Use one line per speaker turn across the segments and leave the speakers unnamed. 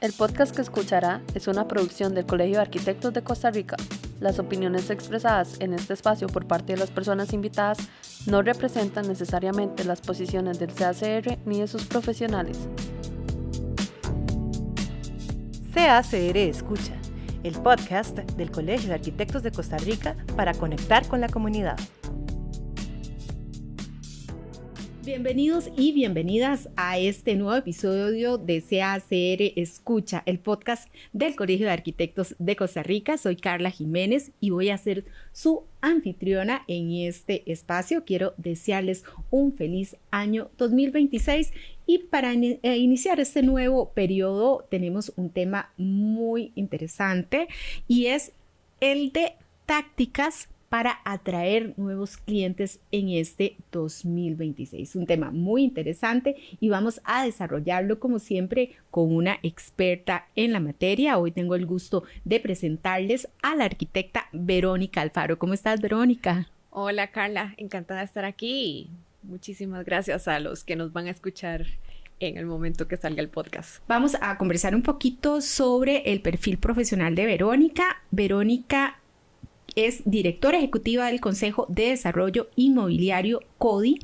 El podcast que escuchará es una producción del Colegio de Arquitectos de Costa Rica. Las opiniones expresadas en este espacio por parte de las personas invitadas no representan necesariamente las posiciones del CACR ni de sus profesionales.
CACR Escucha, el podcast del Colegio de Arquitectos de Costa Rica para conectar con la comunidad. Bienvenidos y bienvenidas a este nuevo episodio de CACR Escucha, el podcast del Colegio de Arquitectos de Costa Rica. Soy Carla Jiménez y voy a ser su anfitriona en este espacio. Quiero desearles un feliz año 2026 y para iniciar este nuevo periodo tenemos un tema muy interesante y es el de tácticas para atraer nuevos clientes en este 2026. Un tema muy interesante y vamos a desarrollarlo como siempre con una experta en la materia. Hoy tengo el gusto de presentarles a la arquitecta Verónica Alfaro. ¿Cómo estás, Verónica?
Hola, Carla. Encantada de estar aquí. Muchísimas gracias a los que nos van a escuchar en el momento que salga el podcast.
Vamos a conversar un poquito sobre el perfil profesional de Verónica. Verónica es directora ejecutiva del Consejo de Desarrollo Inmobiliario CODI,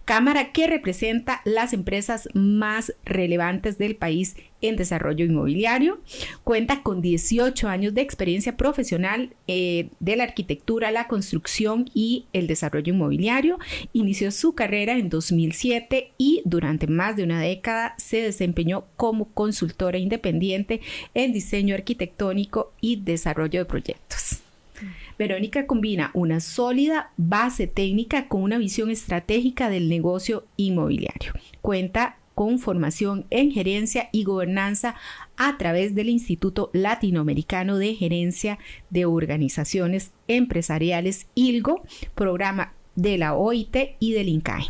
cámara que representa las empresas más relevantes del país en desarrollo inmobiliario. Cuenta con 18 años de experiencia profesional de la arquitectura, la construcción y el desarrollo inmobiliario. Inició su carrera en 2007 y durante más de una década se desempeñó como consultora independiente en diseño arquitectónico y desarrollo de proyectos. Verónica combina una sólida base técnica con una visión estratégica del negocio inmobiliario. Cuenta con formación en gerencia y gobernanza a través del Instituto Latinoamericano de Gerencia de Organizaciones Empresariales ILGO, programa de la OIT y del INCAE.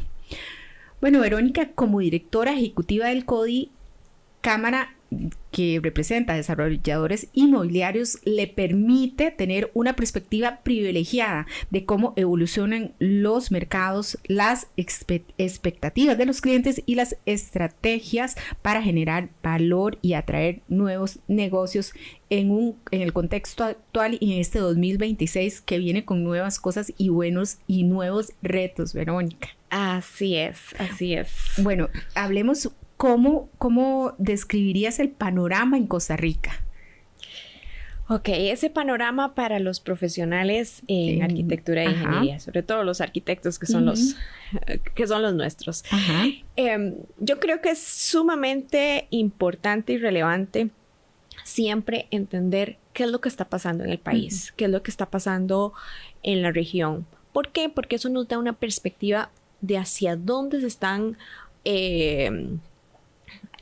Bueno, Verónica, como directora ejecutiva del CODI, cámara que representa a desarrolladores inmobiliarios, le permite tener una perspectiva privilegiada de cómo evolucionan los mercados, las expectativas de los clientes y las estrategias para generar valor y atraer nuevos negocios en el contexto actual y en este 2026 que viene con nuevas cosas y buenos y nuevos retos, Verónica.
Así es, así es.
Bueno, hablemos. ¿Cómo describirías el panorama en Costa Rica?
Ok, ese panorama para los profesionales en arquitectura e ingeniería, sobre todo los arquitectos que son los nuestros. Yo creo que es sumamente importante y relevante siempre entender qué es lo que está pasando en el país, qué es lo que está pasando en la región. ¿Por qué? Porque eso nos da una perspectiva de hacia dónde se están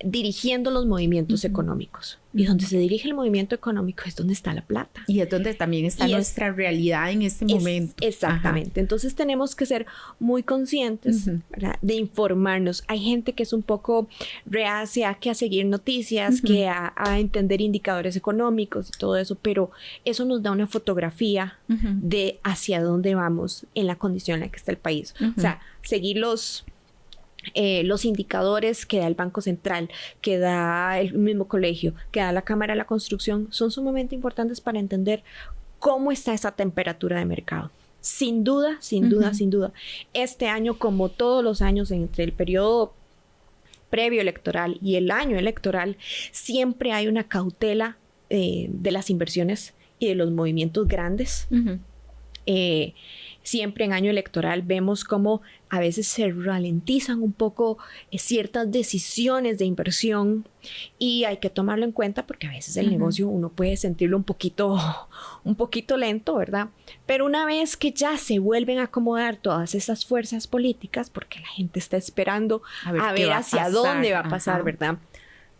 dirigiendo los movimientos económicos. Y donde se dirige el movimiento económico es donde está la plata.
Y es donde también está nuestra realidad en este momento.
Exactamente. Entonces tenemos que ser muy conscientes, ¿verdad?, de informarnos. Hay gente que es un poco reacia a seguir noticias, que a entender indicadores económicos y todo eso, pero eso nos da una fotografía de hacia dónde vamos en la condición en la que está el país. O sea, seguir los indicadores que da el Banco Central, que da el mismo colegio, que da la Cámara de la Construcción, son sumamente importantes para entender cómo está esa temperatura de mercado. Sin duda, sin duda. Este año, como todos los años entre el periodo previo electoral y el año electoral, siempre hay una cautela de las inversiones y de los movimientos grandes. Siempre en año electoral vemos cómo a veces se ralentizan un poco ciertas decisiones de inversión y hay que tomarlo en cuenta porque a veces el negocio uno puede sentirlo un poquito lento, ¿verdad? Pero una vez que ya se vuelven a acomodar todas esas fuerzas políticas, porque la gente está esperando a ver hacia dónde va a pasar, ¿verdad?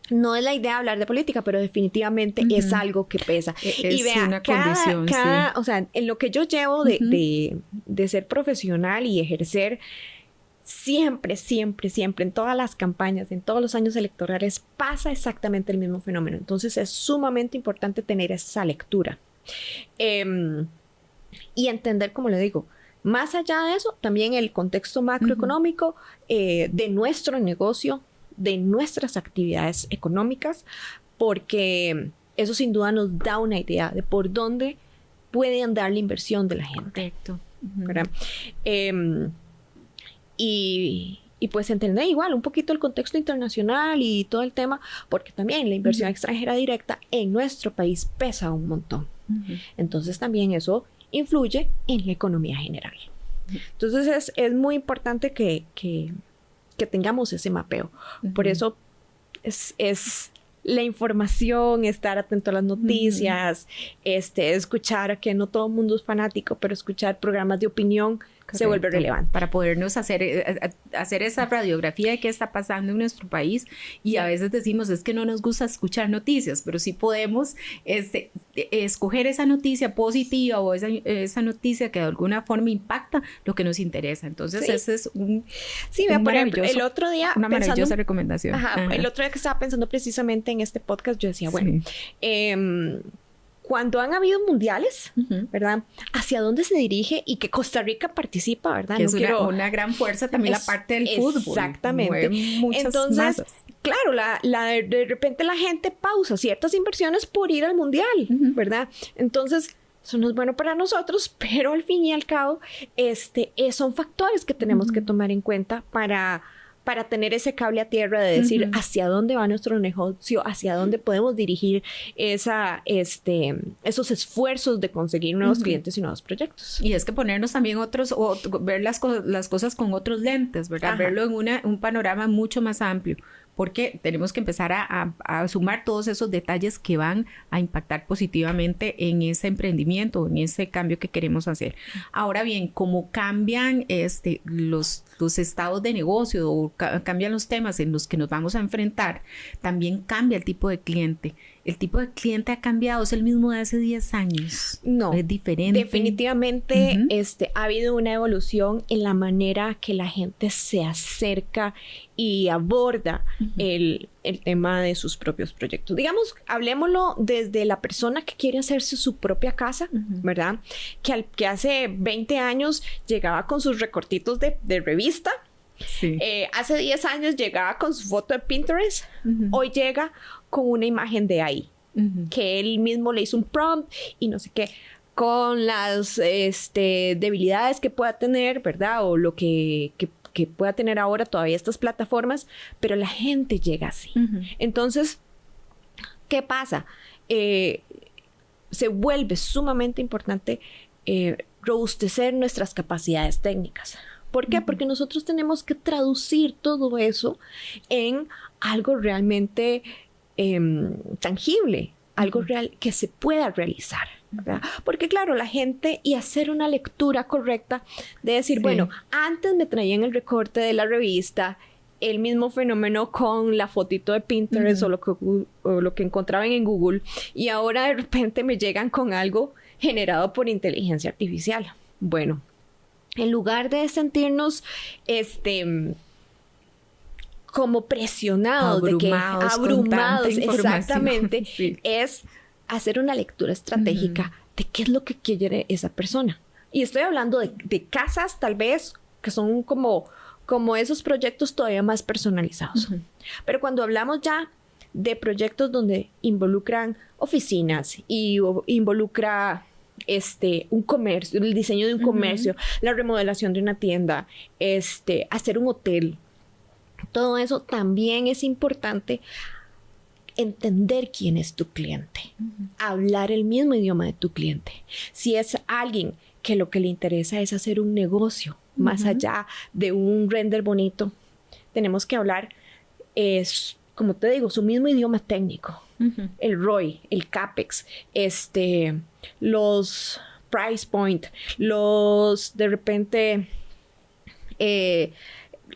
No es la idea hablar de política, pero definitivamente es algo que pesa.
Y vea, una condición,
o sea, en lo que yo llevo de ser profesional y ejercer, siempre, en todas las campañas, en todos los años electorales, pasa exactamente el mismo fenómeno. Entonces es sumamente importante tener esa lectura. Y entender, como le digo, más allá de eso, también el contexto macroeconómico de nuestro negocio, de nuestras actividades económicas, porque eso sin duda nos da una idea de por dónde puede andar la inversión de la gente.
Correcto.
¿Verdad? Y pues entender igual un poquito el contexto internacional y todo el tema, porque también la inversión extranjera directa en nuestro país pesa un montón. Entonces también eso influye en la economía general. Entonces es muy importante que tengamos ese mapeo. Por eso es la información, estar atento a las noticias, escuchar que no todo el mundo es fanático, pero escuchar programas de opinión se vuelve relevante.
Para podernos hacer esa radiografía de qué está pasando en nuestro país. Y a veces decimos, es que no nos gusta escuchar noticias, pero sí podemos escoger esa noticia positiva o esa noticia que de alguna forma impacta lo que nos interesa. Entonces, ese es un
maravilloso, el otro día
una maravillosa recomendación.
El otro día que estaba pensando precisamente en este podcast, yo decía, bueno, cuando han habido mundiales, ¿verdad? ¿Hacia dónde se dirige y que Costa Rica participa, ¿verdad?
Que es una gran fuerza también la parte del fútbol.
Exactamente. Entonces, masas. Claro, de repente la gente pausa ciertas inversiones por ir al mundial, ¿verdad? Entonces, eso no es bueno para nosotros, pero al fin y al cabo, son factores que tenemos que tomar en cuenta para tener ese cable a tierra de decir hacia dónde va nuestro negocio, hacia dónde podemos dirigir esos esfuerzos de conseguir nuevos clientes y nuevos proyectos.
Y es que ponernos también ver las cosas con otros lentes, ¿verdad? Verlo en un panorama mucho más amplio, porque tenemos que empezar a sumar todos esos detalles que van a impactar positivamente en ese emprendimiento, en ese cambio que queremos hacer. Ahora bien, como cambian los estados de negocio o cambian los temas en los que nos vamos a enfrentar, también cambia el tipo de cliente. El tipo de cliente ha cambiado, es el mismo de hace 10 años.
No,
es diferente.
Definitivamente ha habido una evolución en la manera que la gente se acerca y aborda el tema de sus propios proyectos. Digamos, hablemoslo desde la persona que quiere hacerse su propia casa, ¿verdad? Que hace 20 años llegaba con sus recortitos de revista.
Sí.
Hace 10 años llegaba con su foto de Pinterest. Hoy llega con una imagen de ahí, que él mismo le hizo un prompt y no sé qué, con las debilidades que pueda tener, ¿verdad? O lo que pueda tener ahora todavía estas plataformas, pero la gente llega así. Entonces, ¿qué pasa? Se vuelve sumamente importante robustecer nuestras capacidades técnicas. ¿Por qué? Porque nosotros tenemos que traducir todo eso en algo realmente tangible, algo real que se pueda realizar, ¿verdad? Porque claro, la gente, y hacer una lectura correcta de decir, bueno, antes me traían el recorte de la revista, el mismo fenómeno con la fotito de Pinterest o lo que encontraban en Google, y ahora de repente me llegan con algo generado por inteligencia artificial. Bueno, en lugar de sentirnos como presionados, abrumados, exactamente, es hacer una lectura estratégica de qué es lo que quiere esa persona. Y estoy hablando de casas, tal vez, que son como esos proyectos todavía más personalizados. Pero cuando hablamos ya de proyectos donde involucran oficinas y involucra un comercio, el diseño de un comercio, la remodelación de una tienda, hacer un hotel, todo eso también es importante. Entender quién es tu cliente, hablar el mismo idioma de tu cliente. Si es alguien que lo que le interesa es hacer un negocio, más allá de un render bonito, tenemos que hablar, como te digo, su mismo idioma técnico. El ROI, el CAPEX, los price point, de repente,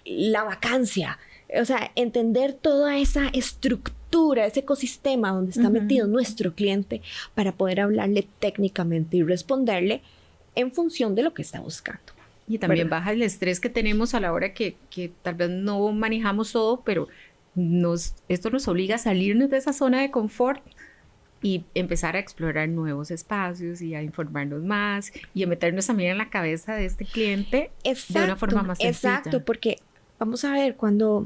la vacancia. O sea, entender toda esa estructura, ese ecosistema donde está metido nuestro cliente para poder hablarle técnicamente y responderle en función de lo que está buscando.
Y también baja el estrés que tenemos a la hora que tal vez no manejamos todo, pero esto nos obliga a salirnos de esa zona de confort y empezar a explorar nuevos espacios y a informarnos más y a meternos también en la cabeza de este cliente de una forma más sencilla.
Exacto, porque vamos a ver, cuando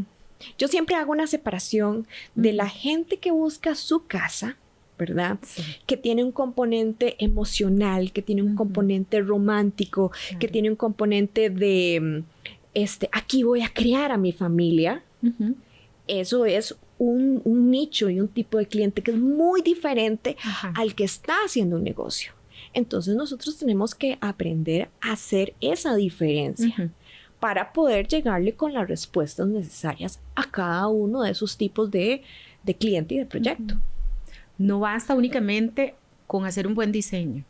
yo siempre hago una separación de la gente que busca su casa, ¿verdad?
Sí.
Que tiene un componente emocional, que tiene un componente romántico, que tiene un componente de, aquí voy a criar a mi familia. Eso es un nicho y un tipo de cliente que es muy diferente al que está haciendo un negocio. Entonces nosotros tenemos que aprender a hacer esa diferencia para poder llegarle con las respuestas necesarias a cada uno de esos tipos de cliente y de proyecto.
No basta únicamente con hacer un buen diseño.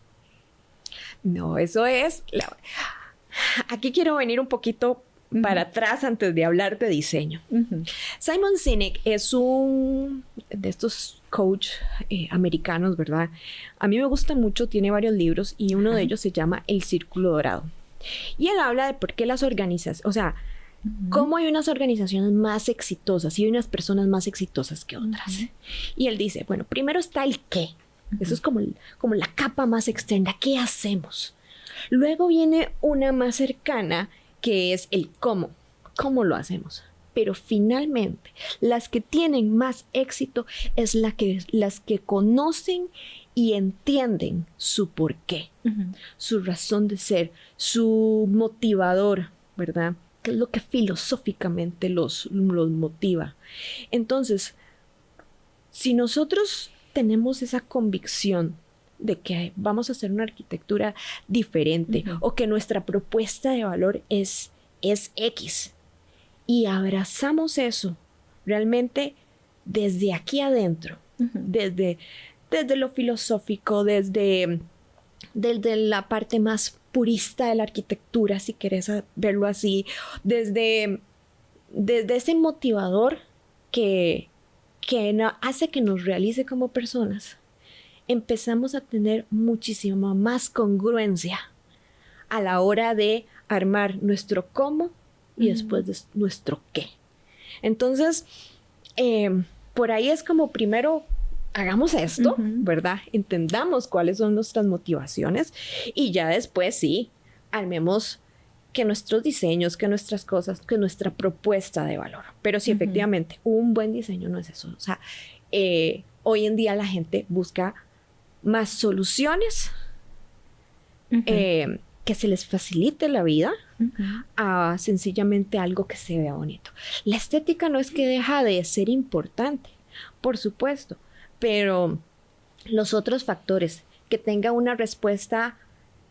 No, eso es... Aquí quiero venir un poquito para atrás antes de hablar de diseño. Simon Sinek es un de estos coach americanos, ¿verdad? A mí me gusta mucho, tiene varios libros y uno de ellos se llama El Círculo Dorado. Y él habla de por qué las organizaciones, o sea, cómo hay unas organizaciones más exitosas y hay unas personas más exitosas que otras. Y él dice, bueno, primero está el qué. Eso es como la capa más externa. ¿Qué hacemos? Luego viene una más cercana que es el cómo. ¿Cómo lo hacemos? Pero finalmente, las que tienen más éxito es las que conocen y entienden su porqué, su razón de ser, su motivador, ¿verdad? ¿Qué es lo que filosóficamente los motiva? Entonces, si nosotros tenemos esa convicción de que vamos a hacer una arquitectura diferente o que nuestra propuesta de valor es X y abrazamos eso realmente desde aquí adentro, desde lo filosófico, desde la parte más purista de la arquitectura, si querés verlo así, desde ese motivador que hace que nos realice como personas, empezamos a tener muchísima más congruencia a la hora de armar nuestro cómo y después de nuestro qué. Entonces, por ahí es como primero hagamos esto, ¿verdad? Entendamos cuáles son nuestras motivaciones y ya después sí, armemos que nuestros diseños, que nuestras cosas, que nuestra propuesta de valor. Pero sí, efectivamente, un buen diseño no es eso. O sea, hoy en día la gente busca más soluciones, que se les facilite la vida, a sencillamente algo que se vea bonito. La estética no es que deja de ser importante, por supuesto, pero los otros factores, que tenga una respuesta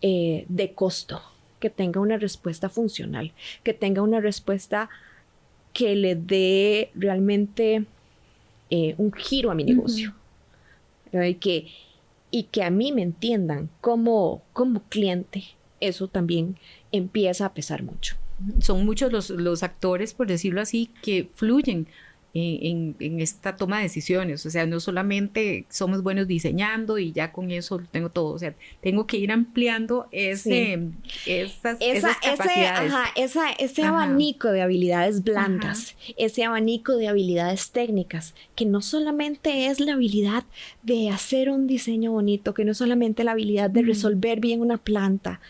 de costo, que tenga una respuesta funcional, que tenga una respuesta que le dé realmente un giro a mi negocio. Y que a mí me entiendan como cliente, eso también empieza a pesar mucho.
Son muchos los actores, por decirlo así, que fluyen en esta toma de decisiones. O sea, no solamente somos buenos diseñando y ya con eso lo tengo todo. O sea, tengo que ir ampliando esas capacidades.
Ese abanico de habilidades blandas, ese abanico de habilidades técnicas, que no solamente es la habilidad de hacer un diseño bonito, que no solamente la habilidad de resolver bien una planta,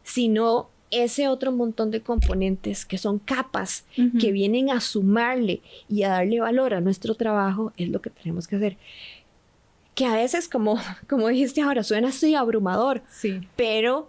sino ese otro montón de componentes que son capas que vienen a sumarle y a darle valor a nuestro trabajo, es lo que tenemos que hacer. Que a veces, como dijiste ahora, suena así abrumador, pero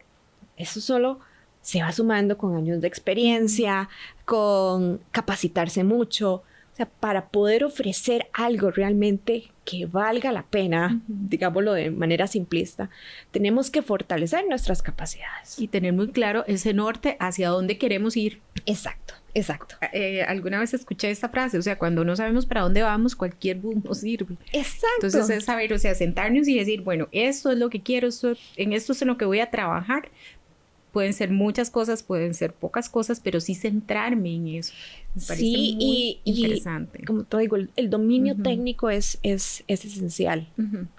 eso solo se va sumando con años de experiencia, con capacitarse mucho. O sea, para poder ofrecer algo realmente que valga la pena, digámoslo de manera simplista, tenemos que fortalecer nuestras capacidades.
Y tener muy claro ese norte hacia dónde queremos ir.
Exacto.
Alguna vez escuché esta frase, o sea, cuando no sabemos para dónde vamos, cualquier boom nos sirve.
Exacto.
Entonces es saber, o sea, sentarnos y decir, bueno, esto es lo que quiero, en esto es en lo que voy a trabajar. Pueden ser muchas cosas, pueden ser pocas cosas, pero sí centrarme en eso. Me parece muy interesante.
Y como te digo, el dominio técnico es esencial,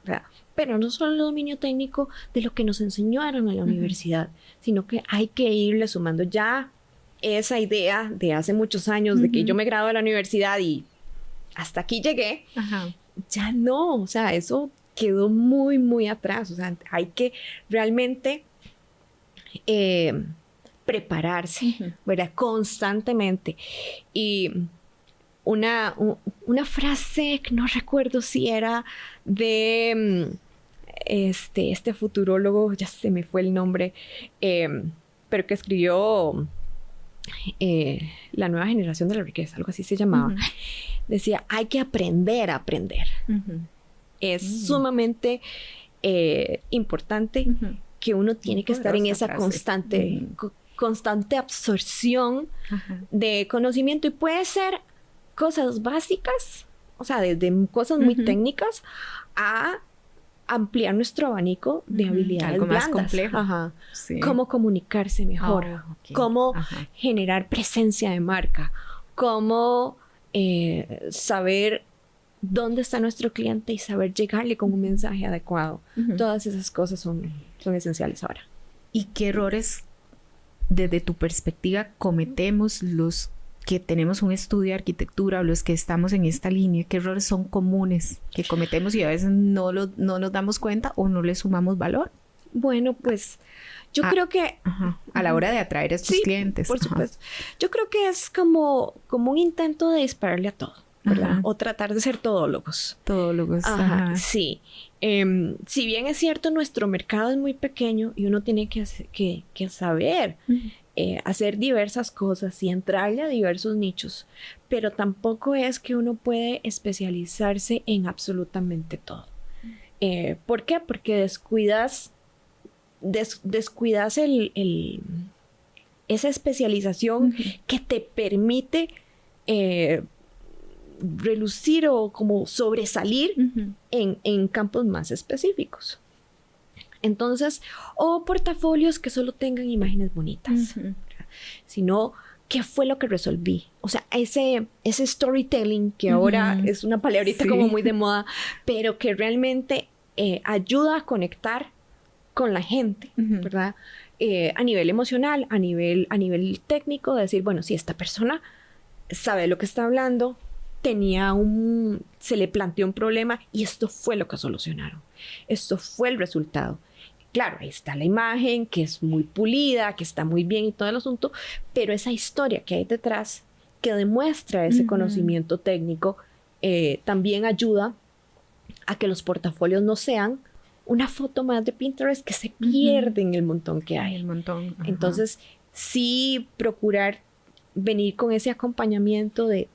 ¿verdad? Pero no solo el dominio técnico de lo que nos enseñaron en la universidad, sino que hay que irle sumando ya esa idea de hace muchos años de que yo me gradué de la universidad y hasta aquí llegué. Ya no, o sea, eso quedó muy, muy atrás. O sea, hay que realmente prepararse, ¿verdad? Constantemente. Y una frase que no recuerdo si era de este futurólogo, ya se me fue el nombre, pero que escribió La nueva generación de la riqueza, algo así se llamaba. Decía, hay que aprender a aprender. Es sumamente importante que uno tiene que estar en esa constante absorción de conocimiento, y puede ser cosas básicas, o sea, desde cosas muy técnicas a ampliar nuestro abanico de habilidades
algo más
blandas.
complejo. Sí.
Cómo comunicarse mejor, cómo generar presencia de marca, cómo saber dónde está nuestro cliente y saber llegarle con un mensaje adecuado. Todas esas cosas son esenciales ahora.
¿Y qué errores, desde tu perspectiva, cometemos los que tenemos un estudio de arquitectura o los que estamos en esta línea? ¿Qué errores son comunes que cometemos y a veces no nos damos cuenta o no le sumamos valor?
Bueno, pues yo creo que
a la hora de atraer a estos clientes.
Por supuesto. Yo creo que es como un intento de dispararle a todo, ¿verdad? O tratar de ser todólogos. Sí. Si bien es cierto, nuestro mercado es muy pequeño y uno tiene que saber hacer diversas cosas y entrarle a diversos nichos, pero tampoco es que uno puede especializarse en absolutamente todo. ¿Por qué? Porque descuidas esa especialización que te permite relucir o como sobresalir en campos más específicos. Entonces, o portafolios que solo tengan imágenes bonitas, sino qué fue lo que resolví. O sea, ese storytelling que ahora es una palabrita como muy de moda, pero que realmente ayuda a conectar con la gente, ¿verdad? A nivel emocional, a nivel técnico, de decir, bueno, si esta persona sabe lo que está hablando, se le planteó un problema y esto fue lo que solucionaron. Esto fue el resultado. Claro, ahí está la imagen, que es muy pulida, que está muy bien y todo el asunto, pero esa historia que hay detrás, que demuestra ese conocimiento técnico, también ayuda a que los portafolios no sean una foto más de Pinterest que se pierde en el montón que hay. Entonces, sí procurar venir con ese acompañamiento de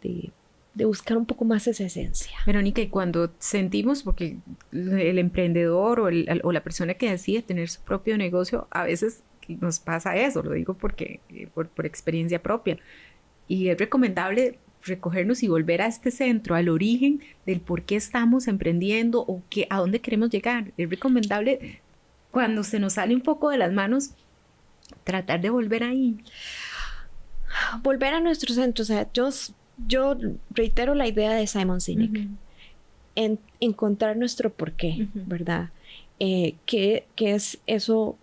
buscar un poco más esa esencia.
Verónica, y cuando sentimos, porque el emprendedor o la persona que decide tener su propio negocio, a veces nos pasa eso, lo digo porque por experiencia propia, y es recomendable recogernos y volver a este centro, al origen del por qué estamos emprendiendo o a dónde queremos llegar. Es recomendable, cuando se nos sale un poco de las manos, tratar de volver ahí.
Volver a nuestro centro. O sea, yo reitero la idea de Simon Sinek, en encontrar nuestro porqué, ¿verdad? ¿Qué es eso?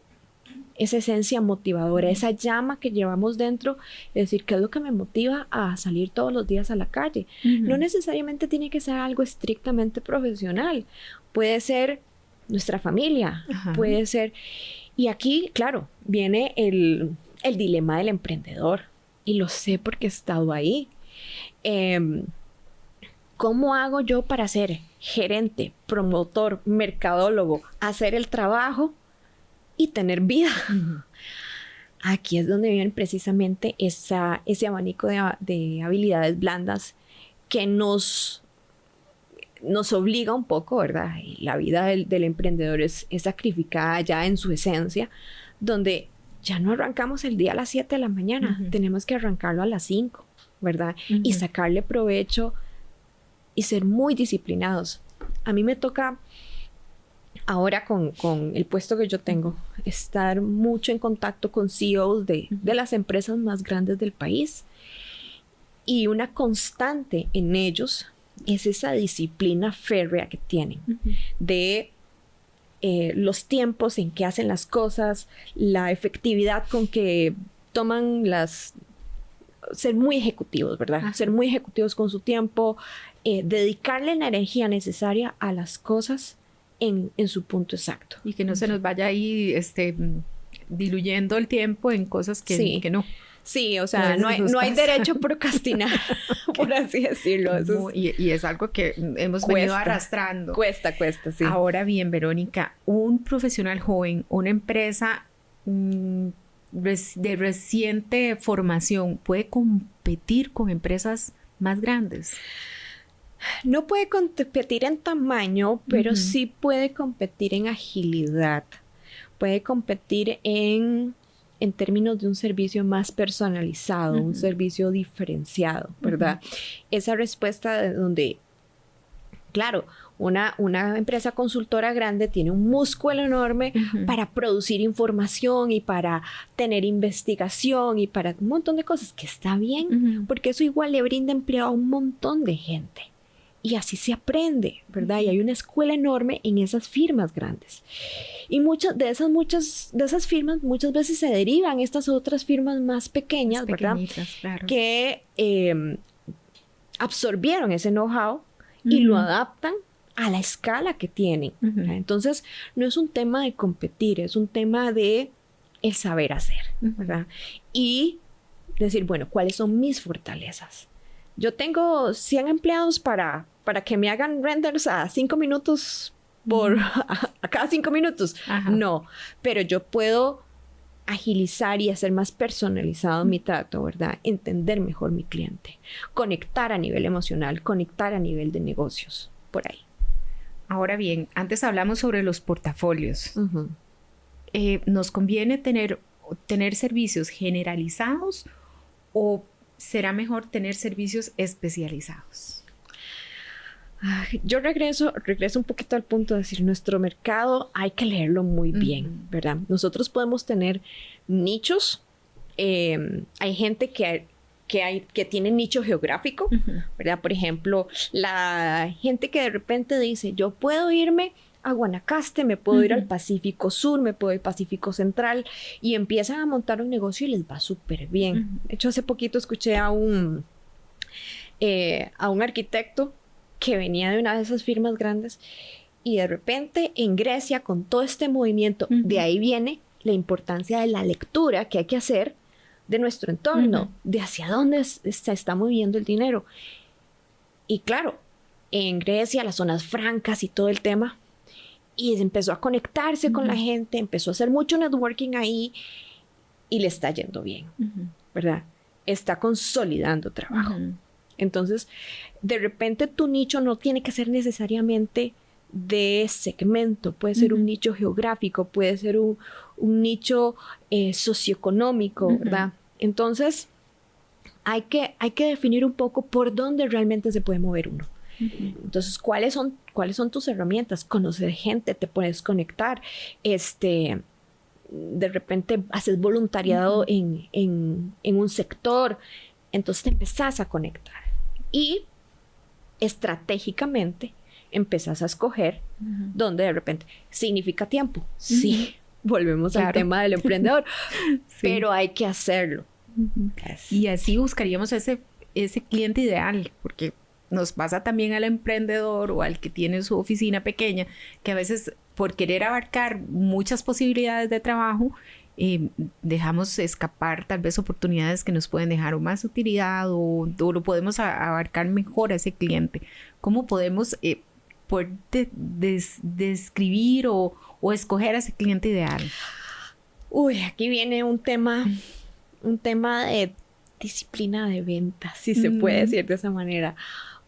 Esa esencia motivadora, esa llama que llevamos dentro, es decir, ¿qué es lo que me motiva a salir todos los días a la calle? No necesariamente tiene que ser algo estrictamente profesional, puede ser nuestra familia, puede ser... Y aquí, claro, viene el dilema del emprendedor, y lo sé porque he estado ahí. ¿Cómo hago yo para ser gerente, promotor, mercadólogo, hacer el trabajo y tener vida? Aquí es donde viene precisamente ese abanico de habilidades blandas que nos obliga un poco, ¿verdad? Y la vida del emprendedor es sacrificada ya en su esencia, donde ya no arrancamos el día a las 7 de la mañana, tenemos que arrancarlo a las 5, ¿verdad? Y sacarle provecho y ser muy disciplinados. A mí me toca ahora con el puesto que yo tengo, estar mucho en contacto con CEOs de las empresas más grandes del país, y una constante en ellos es esa disciplina férrea que tienen de los tiempos en que hacen las cosas, la efectividad con que toman ser muy ejecutivos, ¿verdad? Ser muy ejecutivos con su tiempo, dedicarle la energía necesaria a las cosas en su punto exacto.
Y que no se nos vaya ahí diluyendo el tiempo en cosas que no.
Sí, o sea, no hay derecho a procrastinar, por así decirlo. Eso
y es algo que hemos venido arrastrando.
Cuesta, sí.
Ahora bien, Verónica, un profesional joven, una empresa de reciente formación, ¿puede competir con empresas más grandes?
No puede competir en tamaño, pero sí puede competir en agilidad. Puede competir en términos de un servicio más personalizado, un servicio diferenciado, ¿verdad? Esa respuesta de donde, claro, una empresa consultora grande tiene un músculo enorme para producir información y para tener investigación y para un montón de cosas, que está bien, porque eso igual le brinda empleo a un montón de gente. Y así se aprende, ¿verdad? Y hay una escuela enorme en esas firmas grandes. Y muchas de esas firmas muchas veces se derivan estas otras firmas más pequeñas, ¿verdad?
Claro.
Que absorbieron ese know-how y lo adaptan a la escala que tienen. Entonces, no es un tema de competir, es un tema de el saber hacer, ¿verdad? Y decir, bueno, ¿cuáles son mis fortalezas? Yo tengo 100 empleados para que me hagan renders a 5 minutos a cada 5 minutos. No, pero yo puedo agilizar y hacer más personalizado mi trato, ¿verdad? Entender mejor mi cliente, conectar a nivel emocional, conectar a nivel de negocios, por ahí.
Ahora bien, antes hablamos sobre los portafolios. ¿Nos conviene tener servicios generalizados o será mejor tener servicios especializados?
Yo regreso un poquito al punto de decir, nuestro mercado hay que leerlo muy bien, ¿verdad? Nosotros podemos tener nichos, hay gente que tiene nicho geográfico, ¿verdad? Por ejemplo, la gente que de repente dice, yo puedo irme a Guanacaste, me puedo ir al Pacífico Sur, me puedo ir al Pacífico Central, y empiezan a montar un negocio y les va súper bien. De hecho, hace poquito escuché a un arquitecto que venía de una de esas firmas grandes y de repente en Grecia, con todo este movimiento, de ahí viene la importancia de la lectura que hay que hacer de nuestro entorno, de hacia dónde se está moviendo el dinero. Y claro, en Grecia, las zonas francas y todo el tema, y empezó a conectarse con la gente, empezó a hacer mucho networking ahí y le está yendo bien, ¿verdad? Está consolidando trabajo. Entonces, de repente tu nicho no tiene que ser necesariamente de segmento, puede ser un nicho geográfico, puede ser un nicho socioeconómico, ¿verdad? Entonces, hay que definir un poco por dónde realmente se puede mover uno. Entonces, ¿cuáles son tus herramientas? Conocer gente, te puedes conectar, de repente haces voluntariado en un sector, entonces te empezás a conectar y estratégicamente empezás a escoger dónde de repente significa tiempo. Sí, volvemos al tema del emprendedor, pero hay que hacerlo.
Y así buscaríamos ese cliente ideal, porque nos pasa también al emprendedor o al que tiene su oficina pequeña, que a veces por querer abarcar muchas posibilidades de trabajo, dejamos escapar tal vez oportunidades que nos pueden dejar o más utilidad o lo podemos abarcar mejor a ese cliente. ¿Cómo podemos poder describir o escoger a ese cliente ideal?
Uy, aquí viene un tema de disciplina de venta, si se puede decir de esa manera,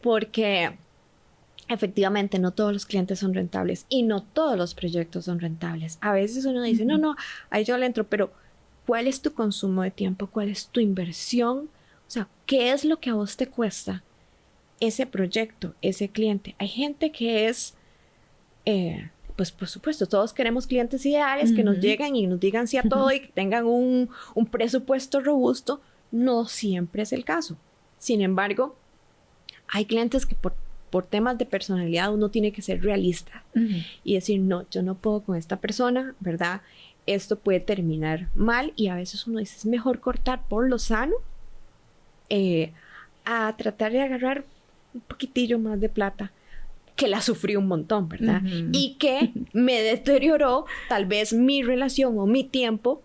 porque efectivamente no todos los clientes son rentables y no todos los proyectos son rentables. A veces uno dice, no, ahí yo le entro, pero ¿cuál es tu consumo de tiempo? ¿Cuál es tu inversión? O sea, ¿qué es lo que a vos te cuesta ese proyecto, ese cliente? Hay gente que es, pues por supuesto, todos queremos clientes ideales que nos lleguen y nos digan sí a todo y que tengan un presupuesto robusto. No siempre es el caso. Sin embargo, hay clientes que por temas de personalidad uno tiene que ser realista y decir, no, yo no puedo con esta persona, ¿verdad? Esto puede terminar mal y a veces uno dice, es mejor cortar por lo sano a tratar de agarrar un poquitillo más de plata que la sufrí un montón, ¿verdad? Y que me deterioró tal vez mi relación o mi tiempo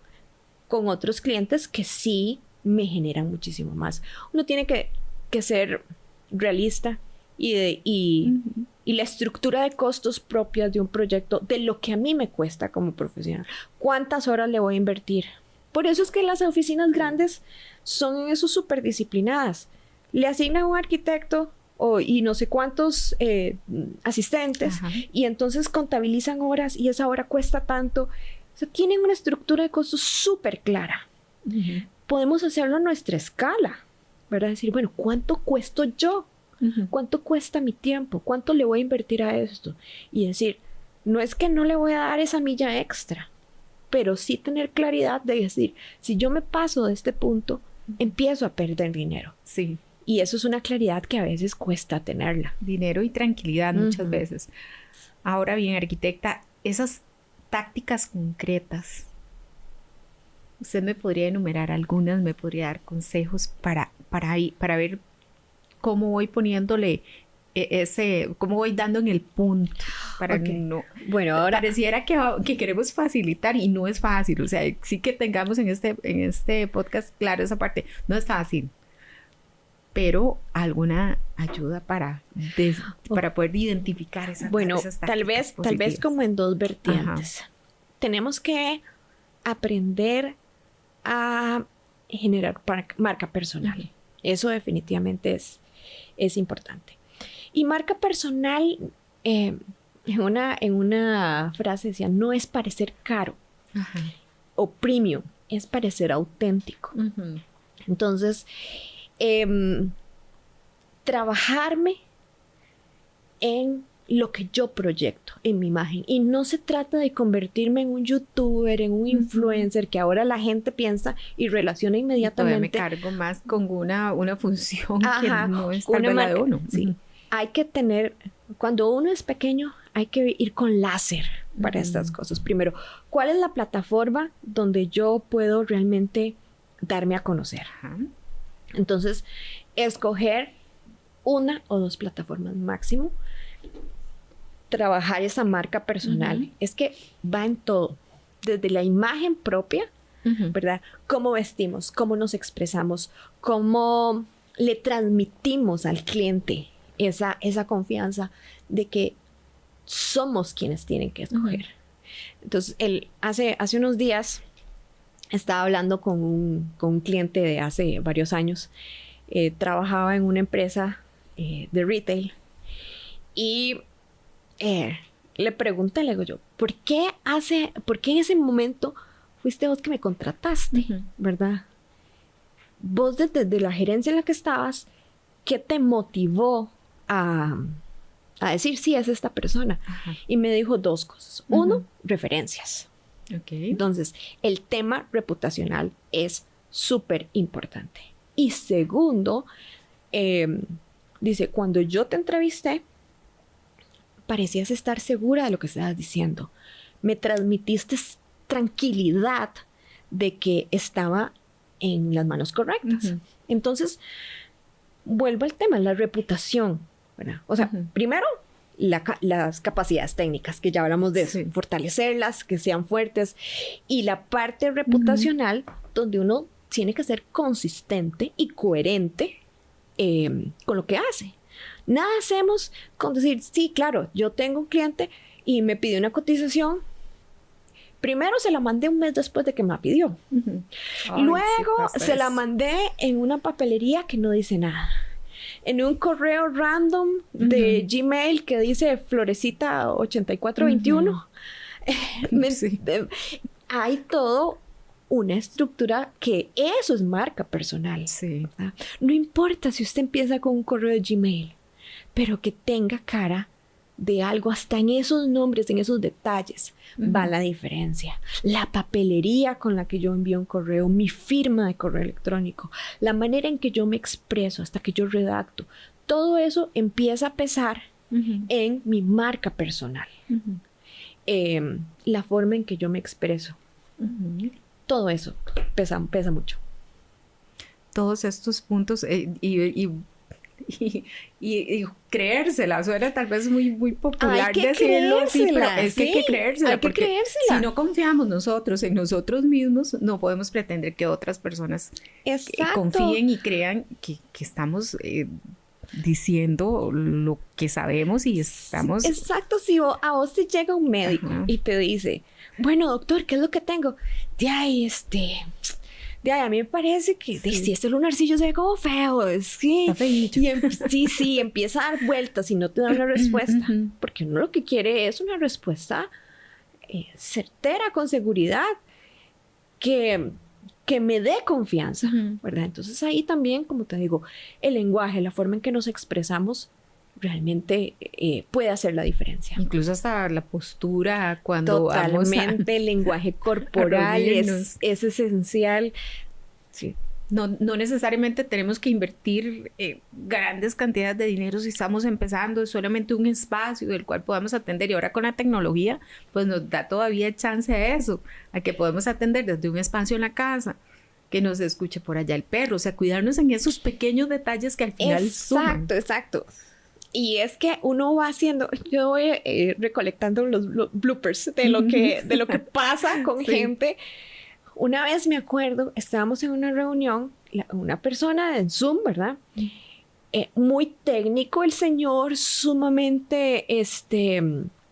con otros clientes que sí me generan muchísimo más. Uno tiene que ser realista y la estructura de costos propias de un proyecto, de lo que a mí me cuesta como profesional. ¿Cuántas horas le voy a invertir? Por eso es que las oficinas grandes son en eso súper disciplinadas. Le asignan un arquitecto y no sé cuántos asistentes, ajá, y entonces contabilizan horas y esa hora cuesta tanto. O sea, tienen una estructura de costos súper clara. Uh-huh. Podemos hacerlo a nuestra escala, ¿verdad? Decir, bueno, ¿cuánto cuesto yo? Uh-huh. ¿Cuánto cuesta mi tiempo? ¿Cuánto le voy a invertir a esto? Y decir, no es que no le voy a dar esa milla extra, pero sí tener claridad de decir, si yo me paso de este punto, empiezo a perder dinero.
Sí.
Y eso es una claridad que a veces cuesta tenerla.
Dinero y tranquilidad muchas veces. Ahora bien, arquitecta, esas tácticas concretas, usted me podría enumerar algunas, me podría dar consejos para ver cómo voy poniéndole cómo voy dando en el punto para no.
Bueno, ahora
pareciera que queremos facilitar y no es fácil. O sea, sí que tengamos en este podcast claro esa parte, no es fácil. Pero alguna ayuda para poder identificar esas
tal vez como en dos vertientes. Ajá. Tenemos que aprender a generar marca personal. Uh-huh. Eso definitivamente es importante. Y marca personal, en una frase decía, no es parecer caro, uh-huh, o premium, es parecer auténtico. Uh-huh. Entonces, trabajarme en lo que yo proyecto, en mi imagen. Y no se trata de convertirme en un youtuber, en un influencer, que ahora la gente piensa y relaciona inmediatamente.
Me cargo más con una función, ajá, que no es tal vez la de uno.
Sí. Hay que tener, cuando uno es pequeño, hay que ir con láser para estas cosas. Primero, ¿cuál es la plataforma donde yo puedo realmente darme a conocer? Ajá. Entonces, escoger una o dos plataformas máximo, trabajar esa marca personal. Uh-huh. Es que va en todo, desde la imagen propia, uh-huh, ¿verdad? Cómo vestimos, cómo nos expresamos, cómo le transmitimos al cliente esa confianza de que somos quienes tienen que escoger. Uh-huh. Entonces, hace unos días estaba hablando con un cliente de hace varios años. Trabajaba en una empresa de retail y le pregunté, le digo yo, ¿por qué en ese momento fuiste vos que me contrataste? Uh-huh. ¿Verdad? Vos desde la gerencia en la que estabas, ¿qué te motivó a decir sí, es esta persona? Uh-huh. Y me dijo dos cosas. Uh-huh. Uno, referencias.
Okay.
Entonces, el tema reputacional es súper importante. Y segundo, dice, cuando yo te entrevisté, parecías estar segura de lo que estabas diciendo. Me transmitiste tranquilidad de que estaba en las manos correctas. Uh-huh. Entonces, vuelvo al tema, la reputación, ¿verdad? O sea, uh-huh, primero, las capacidades técnicas, que ya hablamos de eso, sí, fortalecerlas, que sean fuertes. Y la parte reputacional, uh-huh, donde uno tiene que ser consistente y coherente con lo que hace. Nada hacemos con decir, sí, claro, yo tengo un cliente y me pidió una cotización. Primero se la mandé un mes después de que me la pidió. Uh-huh. Luego se la mandé en una papelería que no dice nada. En un correo random de uh-huh, Gmail que dice Florecita8421. Uh-huh. Sí. Hay todo una estructura que eso es marca personal.
Sí.
¿Verdad? No importa si usted empieza con un correo de Gmail, pero que tenga cara de algo, hasta en esos nombres, en esos detalles, uh-huh, va la diferencia. La papelería con la que yo envío un correo, mi firma de correo electrónico, la manera en que yo me expreso, hasta que yo redacto, todo eso empieza a pesar uh-huh, en mi marca personal. Uh-huh. La forma en que yo me expreso. Uh-huh. Todo eso pesa mucho.
Todos estos puntos y y creérsela. Suena tal vez muy, muy popular decirlo así, pero es que hay que creérsela.
Hay que
porque
creérsela.
si no confiamos nosotros en nosotros mismos, no podemos pretender que otras personas confíen y crean que estamos diciendo lo que sabemos y estamos...
Exacto, si a vos te llega un médico y te dice, bueno, doctor, ¿qué es lo que tengo? De ahí, a mí me parece que si este lunarcillo se ve como feo, es que... sí, empieza a dar vueltas y no te da una respuesta, porque uno lo que quiere es una respuesta certera, con seguridad, que me dé confianza, ¿verdad? Entonces ahí también, como te digo, el lenguaje, la forma en que nos expresamos realmente puede hacer la diferencia.
Incluso hasta la postura cuando
Totalmente, el lenguaje corporal es esencial. Sí.
No necesariamente tenemos que invertir grandes cantidades de dinero si estamos empezando, es solamente un espacio del cual podamos atender, y ahora con la tecnología pues nos da todavía chance a eso, a que podemos atender desde un espacio en la casa, que nos escuche por allá el perro, o sea, cuidarnos en esos pequeños detalles que al final suman.
Exacto. Y es que uno va haciendo, yo voy recolectando los bloopers de lo que pasa con gente. Una vez me acuerdo, estábamos en una reunión, una persona en Zoom, ¿verdad? Muy técnico el señor, sumamente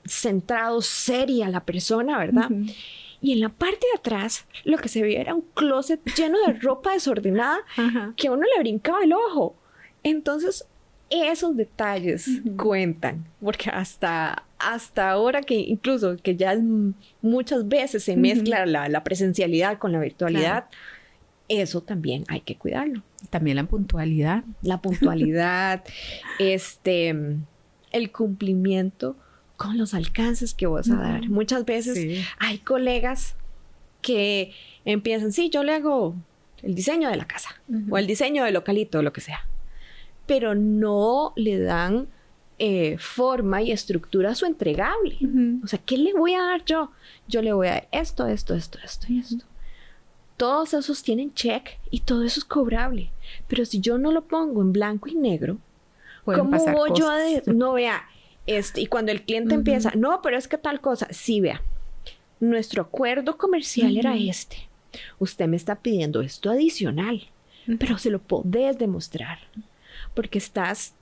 centrado, seria la persona, ¿verdad? Y en la parte de atrás, lo que se veía era un closet lleno de ropa desordenada que a uno le brincaba el ojo. Entonces, esos detalles cuentan, porque hasta ahora que incluso que ya muchas veces se mezcla la presencialidad con la virtualidad, eso también hay que cuidarlo.
También la puntualidad.
La puntualidad, el cumplimiento con los alcances que vas a dar. Muchas veces hay colegas que empiezan, sí, yo le hago el diseño de la casa o el diseño del localito o lo que sea, pero no le dan forma y estructura a su entregable. O sea, ¿qué le voy a dar yo? Yo le voy a dar esto y esto. Todos esos tienen check y todo eso es cobrable. Pero si yo no lo pongo en blanco y negro, ¿cómo voy yo a no, vea, y cuando el cliente empieza, no, pero es que tal cosa, sí, vea, nuestro acuerdo comercial era este. Usted me está pidiendo esto adicional, pero se lo podés demostrar, porque estás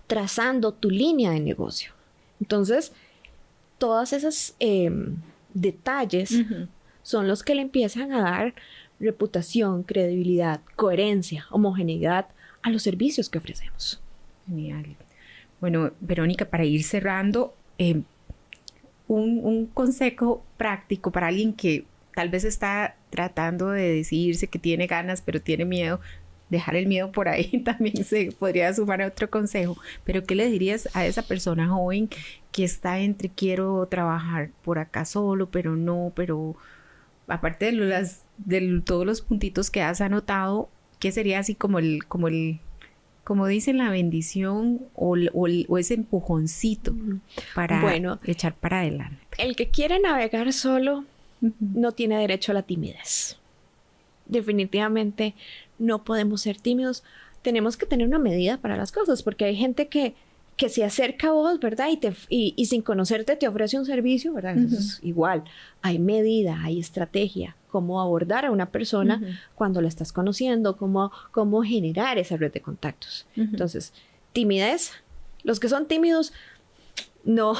trazando tu línea de negocio. Entonces, todos esos detalles son los que le empiezan a dar reputación, credibilidad, coherencia, homogeneidad a los servicios que ofrecemos.
Genial. Bueno, Verónica, para ir cerrando, un consejo práctico para alguien que tal vez está tratando de decidirse, que tiene ganas, pero tiene miedo. Dejar el miedo por ahí también se podría sumar a otro consejo. Pero ¿qué le dirías a esa persona joven que está entre quiero trabajar por acá solo, pero no, pero aparte de todos los puntitos que has anotado, ¿qué sería así como dicen, la bendición o ese empujoncito para echar para adelante?
El que quiere navegar solo no tiene derecho a la timidez. Definitivamente no podemos ser tímidos. Tenemos que tener una medida para las cosas, porque hay gente que se acerca a vos, ¿verdad? Y sin conocerte te ofrece un servicio, ¿verdad? Entonces, igual, hay medida, hay estrategia, cómo abordar a una persona cuando la estás conociendo, cómo generar esa red de contactos. Entonces, timidez. Los que son tímidos, no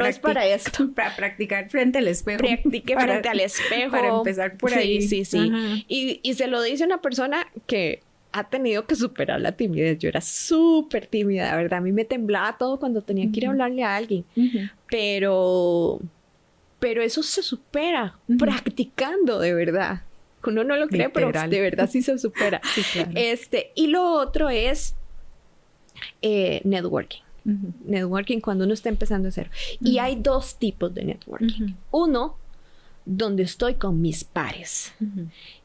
es para esto.
Para practicar frente al espejo.
Practique frente al espejo.
Para empezar por ahí.
Sí. Y se lo dice una persona que ha tenido que superar la timidez. Yo era súper tímida, ¿verdad? A mí me temblaba todo cuando tenía que ir a hablarle a alguien. Pero eso se supera practicando, de verdad. Uno no lo cree, pero de verdad sí se supera.
Sí, claro.
Y lo otro es networking. Networking cuando uno está empezando a hacer. Y hay dos tipos de networking. Uno, donde estoy con mis pares.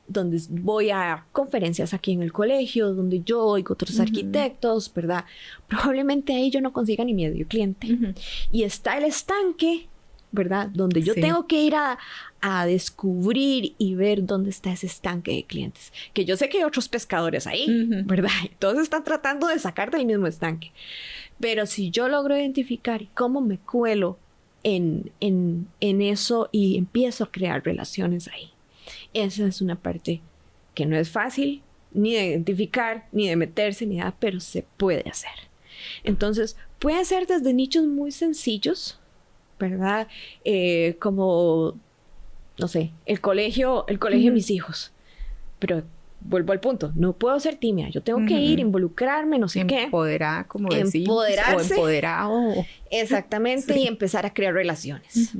Donde voy a conferencias aquí en el colegio, donde yo oigo otros arquitectos, ¿verdad? Probablemente ahí yo no consiga ni medio cliente. Y está el estanque ¿verdad? Donde yo
Sí.
tengo que ir a descubrir y ver dónde está ese estanque de clientes. Que yo sé que hay otros pescadores ahí,
Ujú.
¿verdad? Y todos están tratando de sacar del mismo estanque. Pero si yo logro identificar cómo me cuelo en eso y empiezo a crear relaciones ahí, esa es una parte que no es fácil ni de identificar, ni de meterse, ni nada, pero se puede hacer. Entonces, puede ser desde nichos muy sencillos, ¿verdad? Como, no sé, el colegio de mis hijos. Pero vuelvo al punto, no puedo ser tímida, yo tengo que ir, involucrarme, no sé qué.
Empoderada, como decimos.
Empoderarse.
O empoderado.
Exactamente,
Sí.
y empezar a crear relaciones.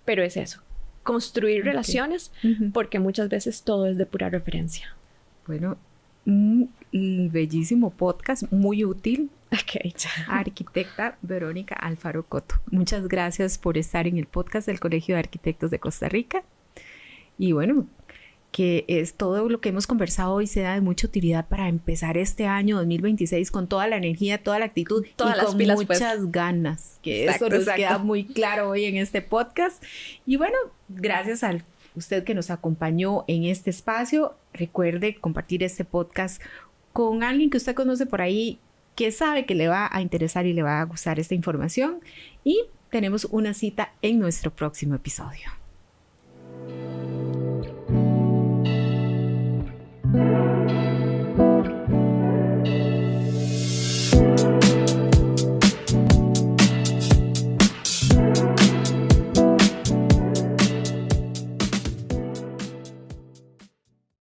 Pero es eso, construir relaciones, porque muchas veces todo es de pura referencia.
Bueno, un bellísimo podcast, muy útil.
Ok.
Arquitecta Verónica Alfaro Coto. Muchas gracias por estar en el podcast del Colegio de Arquitectos de Costa Rica. Y bueno, que es todo lo que hemos conversado hoy sea de mucha utilidad para empezar este año 2026 con toda la energía, toda la actitud
Todas
y
las
con
pilas
muchas
puestas.
ganas. Que
Exacto,
eso nos
exacto.
queda muy claro hoy en este podcast. Y bueno, gracias a usted que nos acompañó en este espacio. Recuerde compartir este podcast con alguien que usted conoce por ahí, que sabe que le va a interesar y le va a gustar esta información. Y tenemos una cita en nuestro próximo episodio.